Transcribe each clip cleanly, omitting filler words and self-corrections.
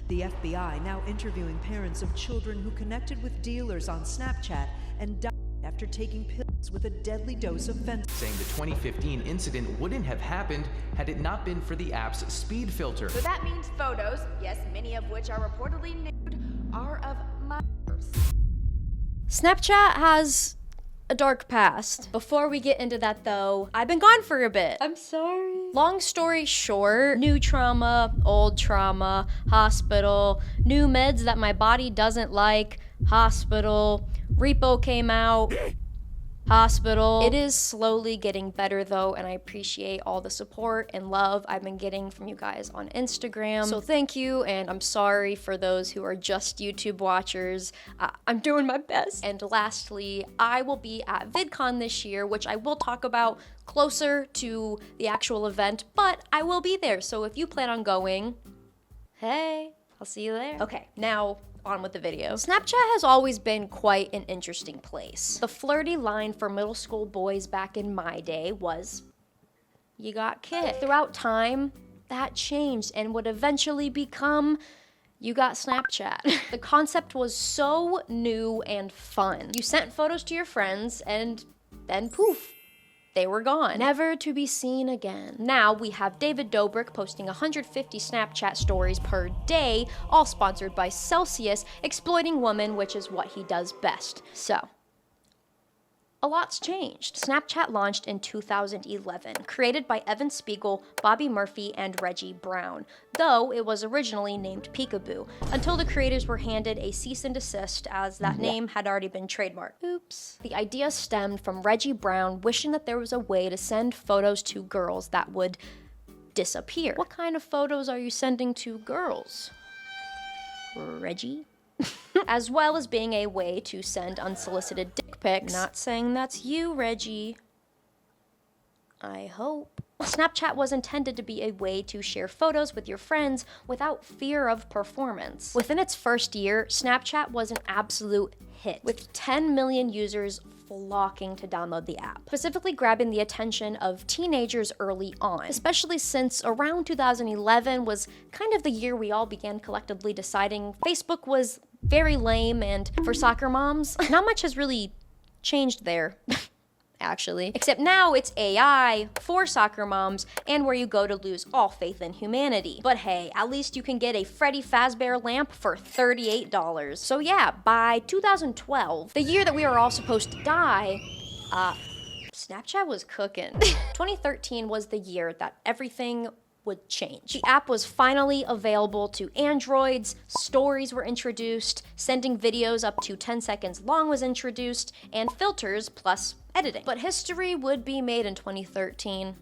The FBI now interviewing parents of children who connected with dealers on Snapchat and died after taking pills with a deadly dose of fentanyl. Saying the 2015 incident wouldn't have happened had it not been for the app's speed filter. So that means photos, yes, many of which are reportedly nude, are of minors. Snapchat has a dark past. Before we get into that though, I've been gone for a bit. I'm sorry. Long story short, new trauma, old trauma, hospital, new meds that my body doesn't like, hospital, Repo came out, hospital. It is slowly getting better though, and I appreciate all the support and love I've been getting from you guys on Instagram. So thank you, and I'm sorry for those who are just YouTube watchers. I'm doing my best. And lastly, I will be at VidCon this year, which I will talk about closer to the actual event, but I will be there. So if you plan on going, hey, I'll see you there. Okay, now on with the video. Snapchat has always been quite an interesting place. The flirty line for middle school boys back in my day was, you got kicked. Throughout time, that changed and would eventually become, you got Snapchat. The concept was so new and fun. You sent photos to your friends and then poof, they were gone, never to be seen again. Now we have David Dobrik posting 150 Snapchat stories per day, all sponsored by Celsius, exploiting women, which is what he does best. So, a lot's changed. Snapchat launched in 2011, created by Evan Spiegel, Bobby Murphy, and Reggie Brown, though it was originally named Peekaboo, until the creators were handed a cease and desist as that name had already been trademarked. Oops. The idea stemmed from Reggie Brown wishing that there was a way to send photos to girls that would disappear. What kind of photos are you sending to girls, Reggie? As well as being a way to send unsolicited dick pics. Not saying that's you, Reggie. I hope. Snapchat was intended to be a way to share photos with your friends without fear of performance. Within its first year, Snapchat was an absolute hit, with 10 million users flocking to download the app, specifically grabbing the attention of teenagers early on, especially since around 2011 was kind of the year we all began collectively deciding Facebook was very lame, and for soccer moms, not much has really changed there. Actually. Except now it's AI for soccer moms and where you go to lose all faith in humanity. But hey, at least you can get a Freddy Fazbear lamp for $38. So yeah, by 2012, the year that we were all supposed to die, Snapchat was cooking. 2013 was the year that everything would change. The app was finally available to Androids, stories were introduced, sending videos up to 10 seconds long was introduced, and filters plus editing. But history would be made in 2013.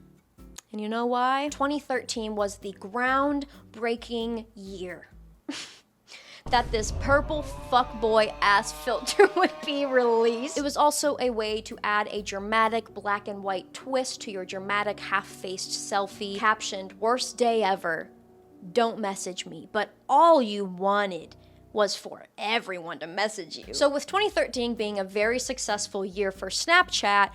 And you know why? 2013 was the groundbreaking year that this purple fuckboy ass filter would be released. It was also a way to add a dramatic black and white twist to your dramatic half-faced selfie captioned, "Worst day ever, don't message me." But all you wanted was for everyone to message you. So with 2013 being a very successful year for Snapchat,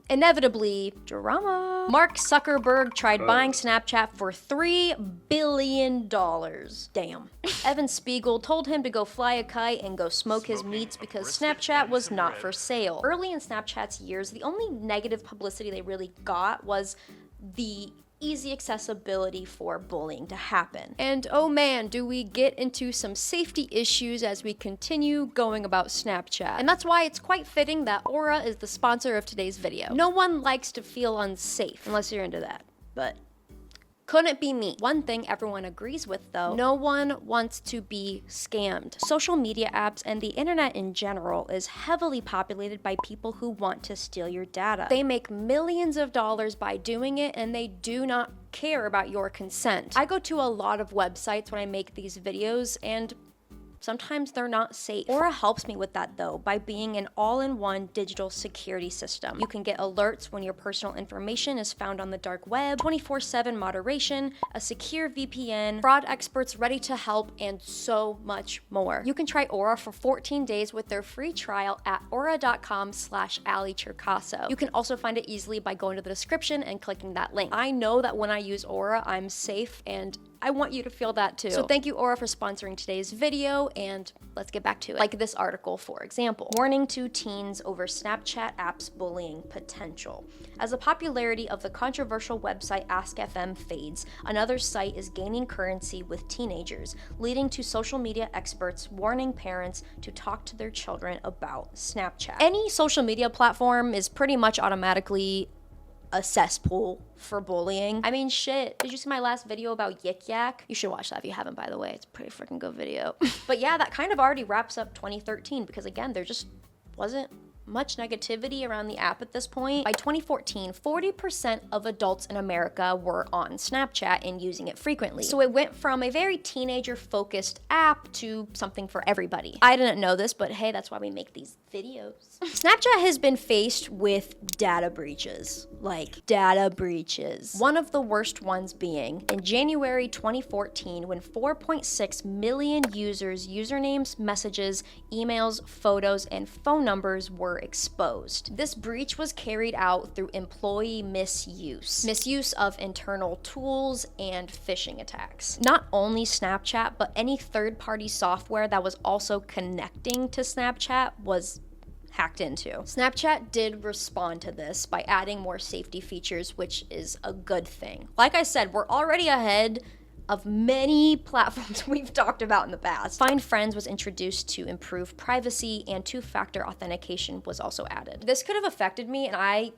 inevitably, drama. Mark Zuckerberg tried buying Snapchat for $3 billion. Damn. Evan Spiegel told him to go fly a kite and go smoke his meats because Snapchat was not for sale. Early in Snapchat's years, the only negative publicity they really got was the easy accessibility for bullying to happen. And oh man, do we get into some safety issues as we continue going about Snapchat. And that's why it's quite fitting that Aura is the sponsor of today's video. No one likes to feel unsafe, unless you're into that, but couldn't be me. One thing everyone agrees with though, no one wants to be scammed. Social media apps and the internet in general is heavily populated by people who want to steal your data. They make millions of dollars by doing it and they do not care about your consent. I go to a lot of websites when I make these videos and sometimes they're not safe. Aura helps me with that though by being an all-in-one digital security system. You can get alerts when your personal information is found on the dark web, 24/7 moderation, a secure VPN, fraud experts ready to help, and so much more. You can try Aura for 14 days with their free trial at aura.com/AliChercasso. You can also find it easily by going to the description and clicking that link. I know that when I use Aura, I'm safe and I want you to feel that too. So thank you, Aura, for sponsoring today's video, and let's get back to it. Like this article, for example. Warning to teens over Snapchat apps bullying potential. As the popularity of the controversial website Ask.fm fades, another site is gaining currency with teenagers, leading to social media experts warning parents to talk to their children about Snapchat. Any social media platform is pretty much automatically a cesspool for bullying. I mean, shit. Did you see my last video about Yik Yak? You should watch that if you haven't, by the way. It's a pretty freaking good video. But yeah, that kind of already wraps up 2013 because again, there just wasn't much negativity around the app at this point. By 2014, 40% of adults in America were on Snapchat and using it frequently. So it went from a very teenager-focused app to something for everybody. I didn't know this, but hey, that's why we make these videos. Snapchat has been faced with data breaches. Like, data breaches. One of the worst ones being in January 2014 when 4.6 million users' usernames, messages, emails, photos, and phone numbers were exposed. This breach was carried out through employee misuse of internal tools, and phishing attacks. Not only Snapchat, but any third-party software that was also connecting to Snapchat was hacked into. Snapchat did respond to this by adding more safety features, which is a good thing. Like I said, we're already ahead of many platforms we've talked about in the past. Find Friends was introduced to improve privacy, and two-factor authentication was also added. This could have affected me, and I'd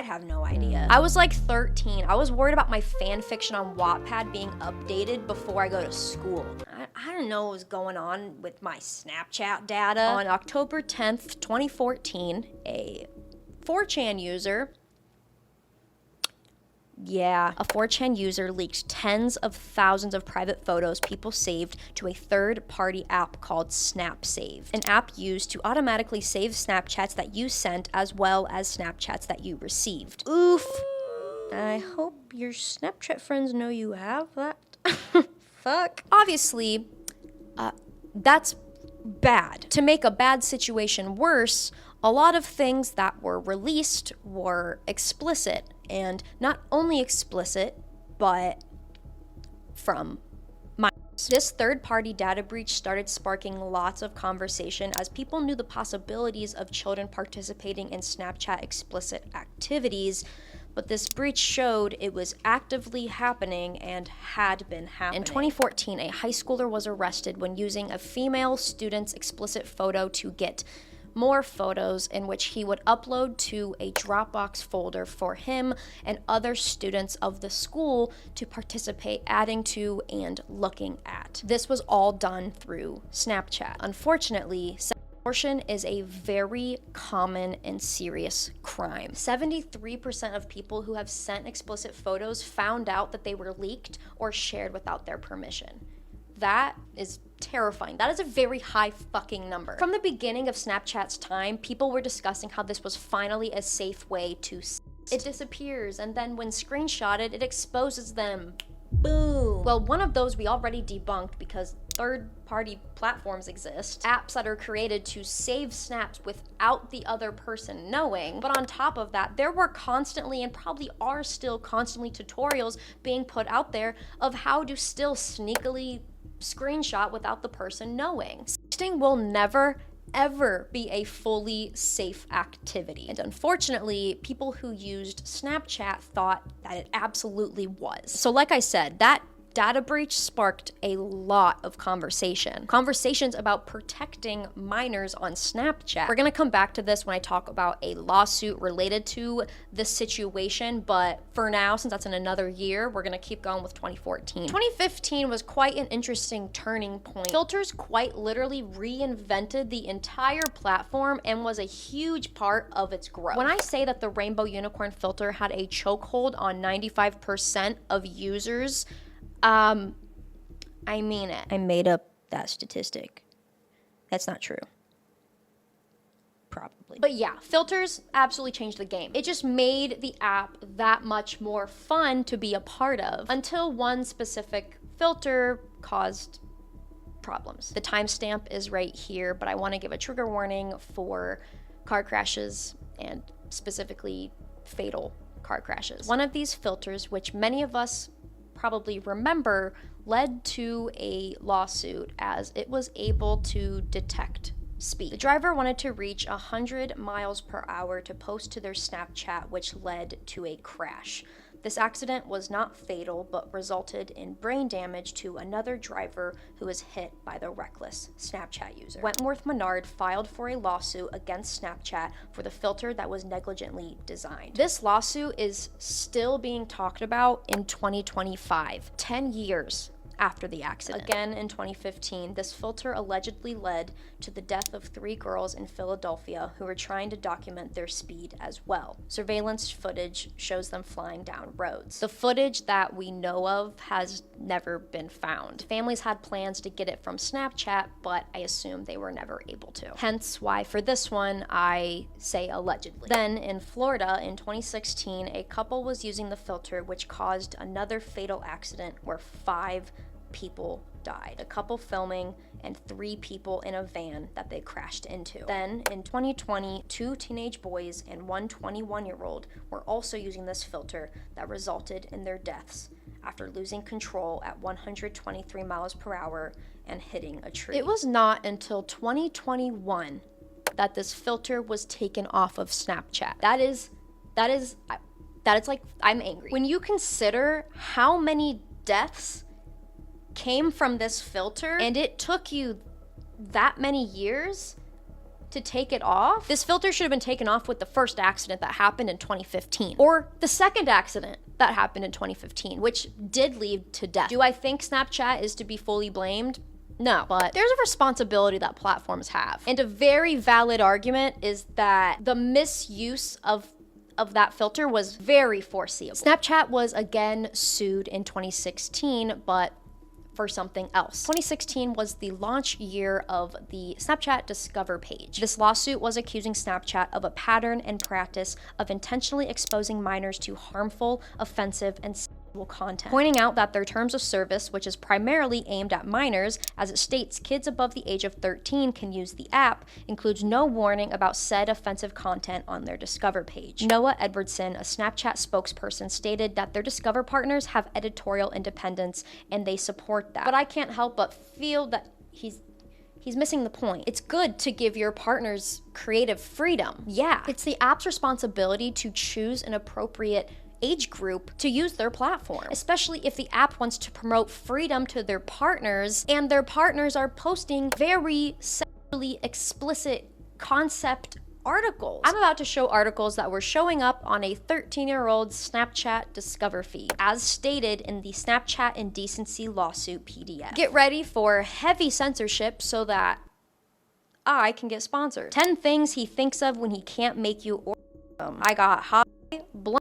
have no idea. I was like 13. I was worried about my fan fiction on Wattpad being updated before I go to school. I don't know what was going on with my Snapchat data. On October 10th, 2014, a 4chan user a 4chan user leaked tens of thousands of private photos people saved to a third-party app called SnapSave, an app used to automatically save Snapchats that you sent as well as Snapchats that you received. Oof. I hope your Snapchat friends know you have that. Fuck. Obviously, that's bad. To make a bad situation worse, a lot of things that were released were explicit, and not only explicit, but from minors. This third-party data breach started sparking lots of conversation as people knew the possibilities of children participating in Snapchat explicit activities, but this breach showed it was actively happening and had been happening. In 2014, a high schooler was arrested when using a female student's explicit photo to get more photos in which he would upload to a Dropbox folder for him and other students of the school to participate, adding to, and looking at. This was all done through Snapchat. Unfortunately, extortion is a very common and serious crime. 73% of people who have sent explicit photos found out that they were leaked or shared without their permission. That is terrifying. That is a very high fucking number. From the beginning of Snapchat's time, people were discussing how this was finally a safe way to it disappears, and then when screenshotted, it exposes them. Boom. Well, one of those we already debunked because third-party platforms exist. Apps that are created to save snaps without the other person knowing. But on top of that, there were constantly, and probably are still constantly, tutorials being put out there of how to still sneakily screenshot without the person knowing. Sexting will never, ever be a fully safe activity. And unfortunately, people who used Snapchat thought that it absolutely was. So like I said, that data breach sparked a lot of conversations about protecting minors on Snapchat. We're gonna come back to this when I talk about a lawsuit related to this situation, but for now, since that's in another year, we're gonna keep going with 2014. 2015 was quite an interesting turning point. Filters quite literally reinvented the entire platform and was a huge part of its growth. When I say that the Rainbow Unicorn filter had a chokehold on 95% of users, I mean it. I made up that statistic. That's not true. Probably. But yeah, filters absolutely changed the game. It just made the app that much more fun to be a part of until one specific filter caused problems. The timestamp is right here, but I want to give a trigger warning for car crashes and specifically fatal car crashes. One of these filters, which many of us probably remember, led to a lawsuit as it was able to detect speed. The driver wanted to reach 100 miles per hour to post to their Snapchat, which led to a crash. This accident was not fatal, but resulted in brain damage to another driver who was hit by the reckless Snapchat user. Wentworth Menard filed for a lawsuit against Snapchat for the filter that was negligently designed. This lawsuit is still being talked about in 2025, 10 years after the accident. Again, in 2015, this filter allegedly led to the death of 3 girls in Philadelphia who were trying to document their speed as well. Surveillance footage shows them flying down roads. The footage that we know of has never been found. Families had plans to get it from Snapchat, but I assume they were never able to. Hence why for this one, I say allegedly. Then in Florida in 2016, a couple was using the filter, which caused another fatal accident where 5 people died. A couple filming and 3 people in a van that they crashed into. Then in 2020, 2 teenage boys and 1 21-year-old were also using this filter that resulted in their deaths after losing control at 123 miles per hour and hitting a tree. It was not until 2021 that this filter was taken off of Snapchat. That is like, I'm angry. When you consider how many deaths came from this filter and it took you that many years to take it off, this filter should have been taken off with the first accident that happened in 2015 or the second accident that happened in 2015, which did lead to death. Do I think Snapchat is to be fully blamed? No, but there's a responsibility that platforms have. And a very valid argument is that the misuse of that filter was very foreseeable. Snapchat was again sued in 2016, but for something else. 2016 was the launch year of the Snapchat Discover page. This lawsuit was accusing Snapchat of a pattern and practice of intentionally exposing minors to harmful, offensive, and sexual content, pointing out that their terms of service, which is primarily aimed at minors, as it states kids above the age of 13 can use the app, includes no warning about said offensive content on their Discover page. Noah Edwardson, a Snapchat spokesperson, stated that their Discover partners have editorial independence and they support that. But I can't help but feel that he's missing the point. It's good to give your partners creative freedom. Yeah, it's the app's responsibility to choose an appropriate age group to use their platform, especially if the app wants to promote freedom to their partners and their partners are posting very sexually explicit concept articles. I'm about to show articles that were showing up on a 13-year-old Snapchat Discover feed, as stated in the Snapchat Indecency Lawsuit PDF. Get ready for heavy censorship so that I can get sponsored. 10 things he thinks of when he can't make you order them. I got high, blown,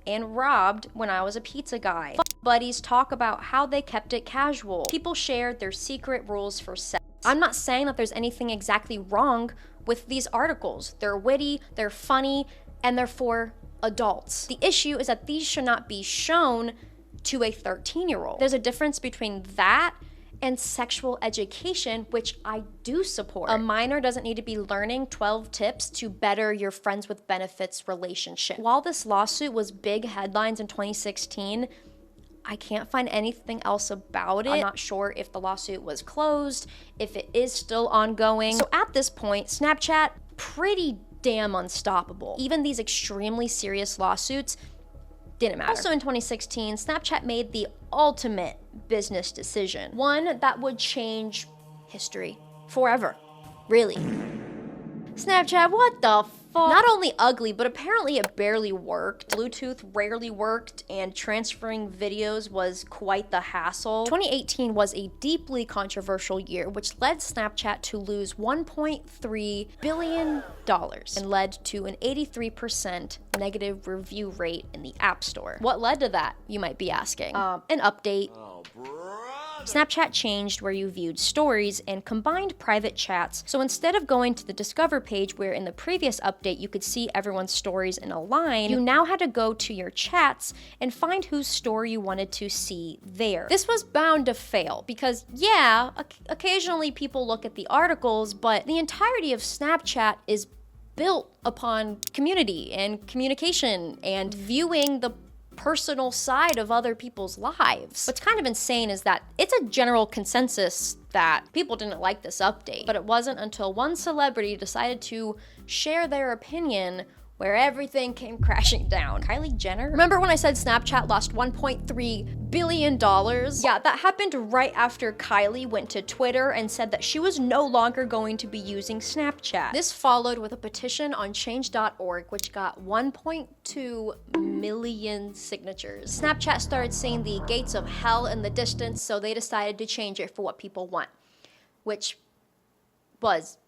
and robbed when I was a pizza guy. Buddies talk about how they kept it casual. People shared their secret rules for sex. I'm not saying that there's anything exactly wrong with these articles. They're witty, they're funny, and they're for adults. The issue is that these should not be shown to a 13-year-old. There's a difference between that and sexual education, which I do support. A minor doesn't need to be learning 12 tips to better your friends with benefits relationship. While this lawsuit was big headlines in 2016, I can't find anything else about it. I'm not sure if the lawsuit was closed, if it is still ongoing. So at this point, Snapchat, pretty damn unstoppable. Even these extremely serious lawsuits didn't matter. Also in 2016, Snapchat made the ultimate business decision, one that would change history forever, really. Snapchat, what the fuck? Not only ugly, but apparently it barely worked. Bluetooth rarely worked, and transferring videos was quite the hassle. 2018 was a deeply controversial year, which led Snapchat to lose $1.3 billion and led to an 83% negative review rate in the App Store. What led to that, you might be asking? An update. Snapchat changed where you viewed stories and combined private chats. So instead of going to the Discover page where in the previous update you could see everyone's stories in a line, you now had to go to your chats and find whose story you wanted to see there. This was bound to fail because, yeah, occasionally people look at the articles, but the entirety of Snapchat is built upon community and communication and viewing the personal side of other people's lives. What's kind of insane is that it's a general consensus that people didn't like this update, but it wasn't until one celebrity decided to share their opinion where everything came crashing down. Kylie Jenner? Remember when I said Snapchat lost $1.3 billion? Yeah, that happened right after Kylie went to Twitter and said that she was no longer going to be using Snapchat. This followed with a petition on change.org, which got 1.2 million signatures. Snapchat started seeing the gates of hell in the distance, so they decided to change it for what people want, which was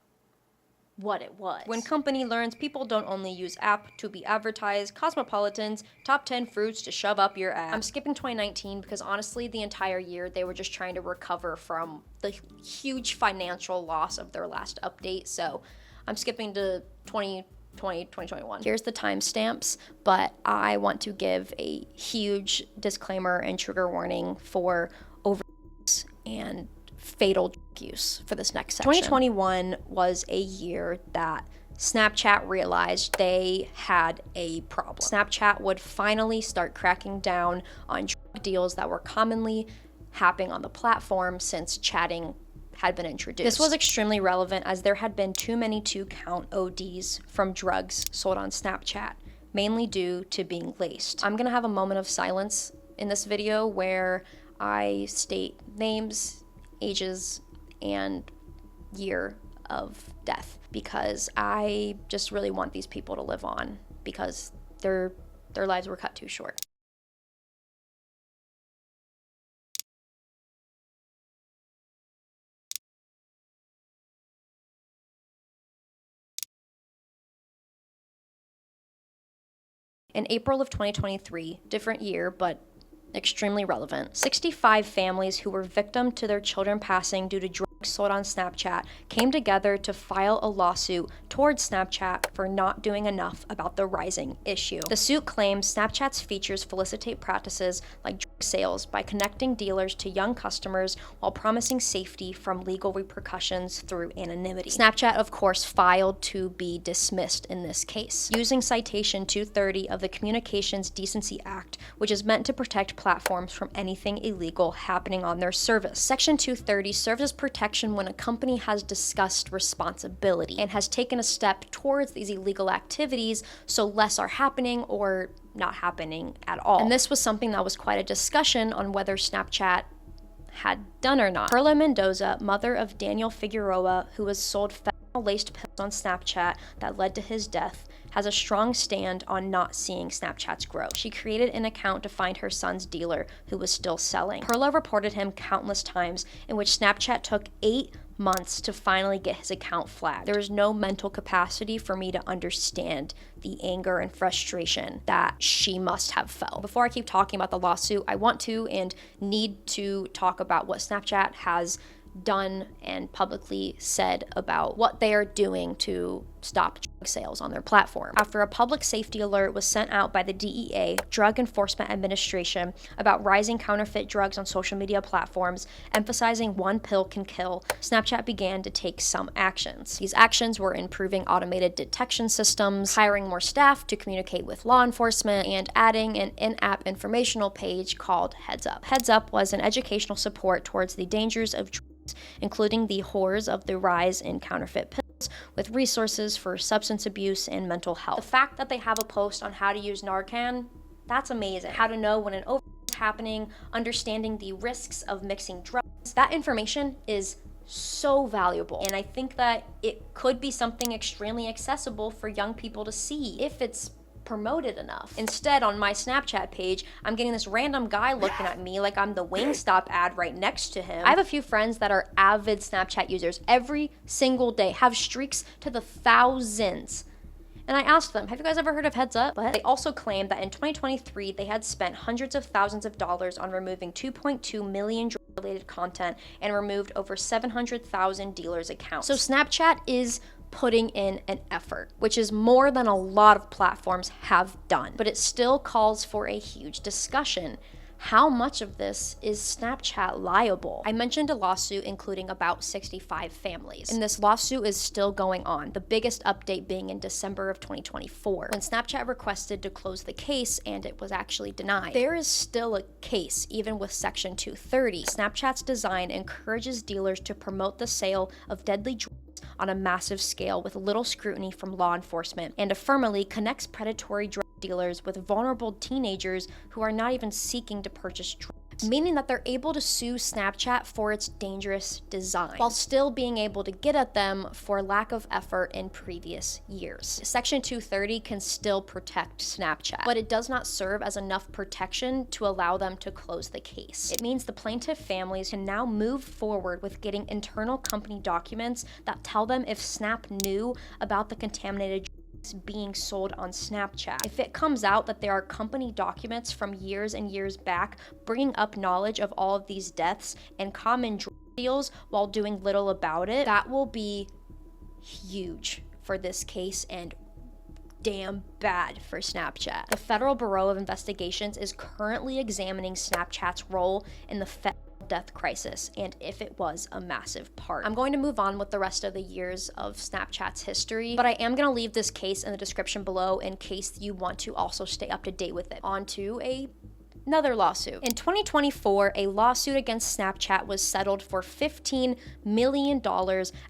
what it was. When company learns people don't only use app to be advertised, Cosmopolitan's top 10 fruits to shove up your ass. I'm skipping 2019 because honestly the entire year they were just trying to recover from the huge financial loss of their last update, so I'm skipping to 2021. Here's the timestamps, but I want to give a huge disclaimer and trigger warning for overuse and fatal drug use for this next section. 2021 was a year that Snapchat realized they had a problem. Snapchat would finally start cracking down on drug deals that were commonly happening on the platform since chatting had been introduced. This was extremely relevant as there had been too many to count ODs from drugs sold on Snapchat, mainly due to being laced. I'm gonna have a moment of silence in this video where I state names, ages, and year of death because I just really want these people to live on because their lives were cut too short. In April of 2023, different year, but extremely relevant, 65 families who were victim to their children passing due to drugs sold on Snapchat came together to file a lawsuit towards Snapchat for not doing enough about the rising issue. The suit claims Snapchat's features felicitate practices like drug sales by connecting dealers to young customers while promising safety from legal repercussions through anonymity. Snapchat, of course, filed to be dismissed in this case, using Citation 230 of the Communications Decency Act, which is meant to protect platforms from anything illegal happening on their service. Section 230 serves as protection when a company has discussed responsibility and has taken a step towards these illegal activities so less are happening or not happening at all. And this was something that was quite a discussion on whether Snapchat had done or not. Perla Mendoza, mother of Daniel Figueroa, who was sold fentanyl-laced pills on Snapchat that led to his death, has a strong stand on not seeing Snapchat's growth. She created an account to find her son's dealer, who was still selling. Perla reported him countless times, in which Snapchat took 8 months to finally get his account flagged. There is no mental capacity for me to understand the anger and frustration that she must have felt. Before I keep talking about the lawsuit, I want to and need to talk about what Snapchat has done and publicly said about what they are doing to stop drug sales on their platform. After a public safety alert was sent out by the DEA, Drug Enforcement Administration, about rising counterfeit drugs on social media platforms, emphasizing one pill can kill, Snapchat began to take some actions. These actions were improving automated detection systems, hiring more staff to communicate with law enforcement, and adding an in-app informational page called Heads Up. Heads Up was an educational support towards the dangers of drugs, including the horrors of the rise in counterfeit pills, with resources for substance abuse and mental health. The fact that they have a post on how to use Narcan, that's amazing. How to know when an overdose is happening, understanding the risks of mixing drugs. That information is so valuable, and I think that it could be something extremely accessible for young people to see if it's promoted enough. Instead, on my Snapchat page, I'm getting this random guy looking at me like I'm the Wingstop ad right next to him. I have a few friends that are avid Snapchat users every single day, have streaks to the thousands. And I asked them, have you guys ever heard of Heads Up? But they also claimed that in 2023, they had spent hundreds of thousands of dollars on removing 2.2 million drug-related content and removed over 700,000 dealers' accounts. So Snapchat is putting in an effort, which is more than a lot of platforms have done, but it still calls for a huge discussion. how much of this is Snapchat liable? I mentioned a lawsuit including about 65 families, and this lawsuit is still going on, the biggest update being in December of 2024, when Snapchat requested to close the case and it was actually denied. There is still a case, even with Section 230. Snapchat's design encourages dealers to promote the sale of deadly drugs on a massive scale with little scrutiny from law enforcement, and affirmatively connects predatory drug dealers with vulnerable teenagers who are not even seeking to purchase drugs, meaning that they're able to sue Snapchat for its dangerous design, while still being able to get at them for lack of effort in previous years. Section 230 can still protect Snapchat, but it does not serve as enough protection to allow them to close the case. It means the plaintiff families can now move forward with getting internal company documents that tell them if Snap knew about the contaminated being sold on Snapchat. If it comes out that there are company documents from years and years back bringing up knowledge of all of these deaths and common drug deals while doing little about it, that will be huge for this case and damn bad for Snapchat. The Federal Bureau of Investigations is currently examining Snapchat's role in the death crisis and if it was a massive part. I'm going to move on with the rest of the years of Snapchat's history, but I am going to leave this case in the description below in case you want to also stay up to date with it. On to another lawsuit. In 2024, a lawsuit against Snapchat was settled for $15 million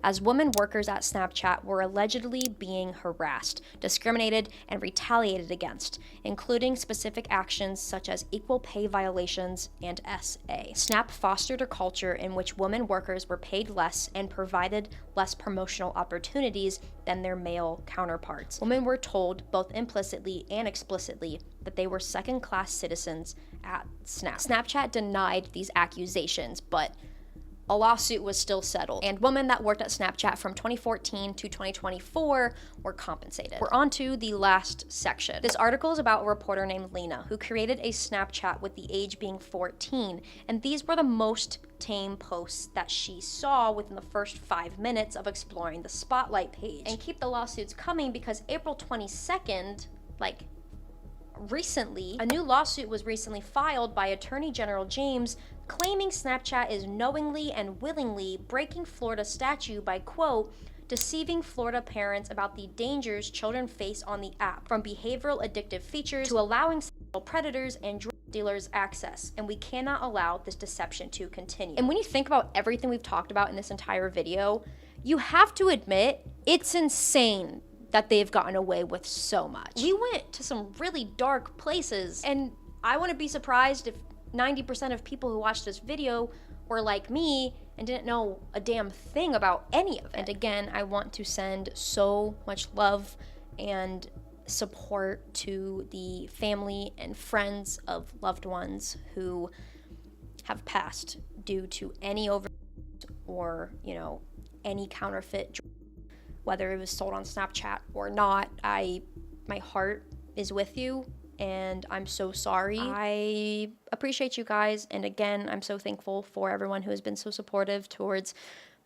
as women workers at Snapchat were allegedly being harassed, discriminated, and retaliated against, including specific actions such as equal pay violations and SA. Snap fostered a culture in which women workers were paid less and provided less promotional opportunities than their male counterparts. Women were told, both implicitly and explicitly, that they were second-class citizens at Snap. Snapchat denied these accusations, but a lawsuit was still settled, and women that worked at Snapchat from 2014 to 2024 were compensated. We're on to the last section. This article is about a reporter named Lena, who created a Snapchat with the age being 14, and these were the most tame posts that she saw within the first 5 minutes of exploring the Spotlight page. And keep the lawsuits coming, because April 22nd, recently, a new lawsuit was recently filed by Attorney General James claiming Snapchat is knowingly and willingly breaking Florida statute by, quote, deceiving Florida parents about the dangers children face on the app, from behavioral addictive features to allowing sexual predators and drug dealers access, and we cannot allow this deception to continue. And when you think about everything we've talked about in this entire video, you have to admit it's insane that they've gotten away with so much. We went to some really dark places, and I wouldn't be surprised if 90% of people who watched this video were like me and didn't know a damn thing about any of it. And again, I want to send so much love and support to the family and friends of loved ones who have passed due to any overdose or, any counterfeit, whether it was sold on Snapchat or not. My heart is with you, and I'm so sorry. I appreciate you guys, and again, I'm so thankful for everyone who has been so supportive towards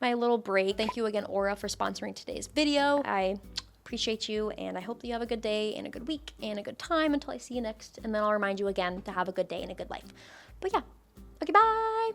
my little break. Thank you again, Aura, for sponsoring today's video. I appreciate you, and I hope that you have a good day and a good week and a good time until I see you next, and then I'll remind you again to have a good day and a good life. But yeah, okay, bye!